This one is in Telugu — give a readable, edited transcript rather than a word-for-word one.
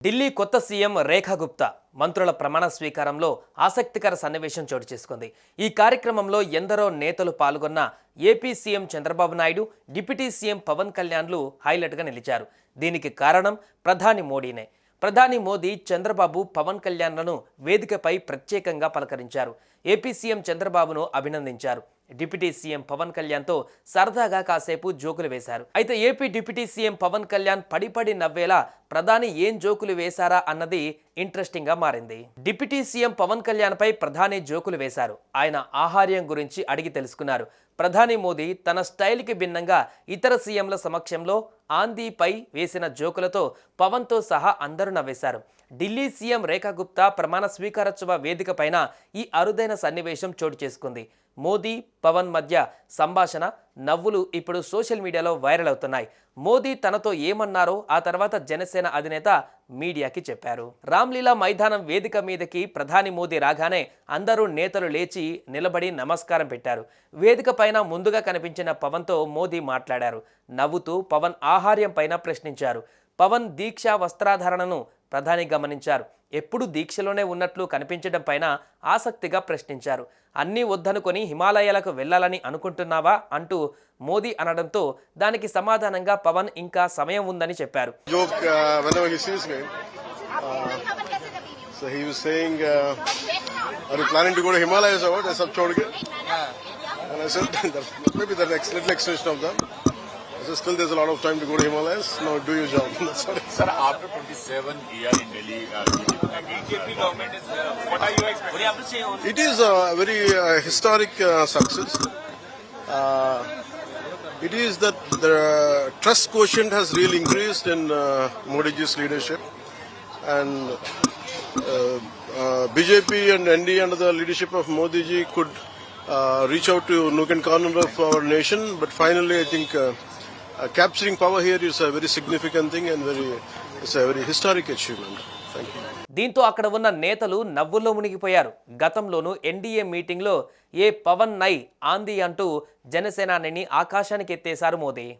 ఢిల్లీ కొత్త సీఎం రేఖా గుప్తా మంత్రుల ప్రమాణ స్వీకారంలో ఆసక్తికర సన్నివేశం చోటు చేసుకుంది. ఈ కార్యక్రమంలో ఎందరో నేతలు పాల్గొన్న AP CM Chandrababu Naidu, deputy CM Pawan కళ్యాణ్లు హైలైట్గా నిలిచారు. దీనికి కారణం ప్రధాని మోడీనే. ప్రధాని మోదీ చంద్రబాబు, పవన్ కళ్యాణ్లను వేదికపై ప్రత్యేకంగా పలకరించారు. ఏపీ సీఎం చంద్రబాబును అభినందించారు. డిప్యూటీ సీఎం పవన్ కళ్యాణ్తో సరదాగా కాసేపు జోకులు వేశారు. అయితే AP deputy CM Pawan Kalyan పడి నవ్వేలా ప్రధాని ఏం జోకులు వేశారా అన్నది ఇంట్రెస్టింగ్ గా మారింది. డిప్యూటీ సీఎం పవన్ కళ్యాణ్ పై ప్రధాని జోకులు వేశారు. ఆయన ఆహార్యం గురించి అడిగి తెలుసుకున్నారు. ప్రధాని మోదీ తన స్టైల్కి భిన్నంగా ఇతర సీఎంల సమక్షంలో ఆందీపై వేసిన జోకులతో పవన్తో సహా అందరూ నవ్వేశారు. ఢిల్లీ సీఎం రేఖా గుప్తా ప్రమాణ స్వీకారోత్సవ వేదిక పైన ఈ అరుదైన సన్నివేశం చోటు చేసుకుంది. మోదీ, పవన్ మధ్య సంభాషణ, నవ్వులు ఇప్పుడు సోషల్ మీడియాలో వైరల్ అవుతున్నాయి. మోదీ తనతో ఏమన్నారో ఆ తర్వాత జనసేన అధినేత మీడియాకి చెప్పారు. రామ్లీలా మైదానం వేదిక మీదకి ప్రధాని మోదీ రాగానే అందరూ నేతలు లేచి నిలబడి నమస్కారం పెట్టారు. వేదిక పైన ముందుగా కనిపించిన పవన్తో మోదీ మాట్లాడారు. నవ్వుతూ పవన్ ఆహార్యం పైన ప్రశ్నించారు. పవన్ దీక్షా వస్త్రాధారణను ప్రధాని గమనించారు. ఎప్పుడు దీక్షలోనే ఉన్నట్లు కనిపించడం పైన ఆసక్తిగా ప్రశ్నించారు. అన్నీ వద్దనుకొని హిమాలయాలకు వెళ్లాలని అనుకుంటున్నావా అంటూ మోదీ అనడంతో దానికి సమాధానంగా పవన్ ఇంకా సమయం ఉందని చెప్పారు. So still there's a lot of time to go to Himalayas. Now do your job. Sir, after 27 years in Delhi, BJP government is what are you expecting? What do you have to say on it? It is a very historic success. It is that the trust quotient has really increased in Modi ji's leadership, and BJP and ND under the leadership of Modi ji could reach out to nook and corner of our nation, but finally I think capturing power here is a very significant thing and it's a very historic achievement. Thank you. దీంతో అక్కడ ఉన్న నేతలు నవ్వుల్లో మునిగిపోయారు. గతంలోనూ ఎన్డీఏ మీటింగ్లో ఏ పవన్ నై ఆందీ అంటూ జనసేనాని ఆకాశానికి ఎత్తేశారు మోదీ.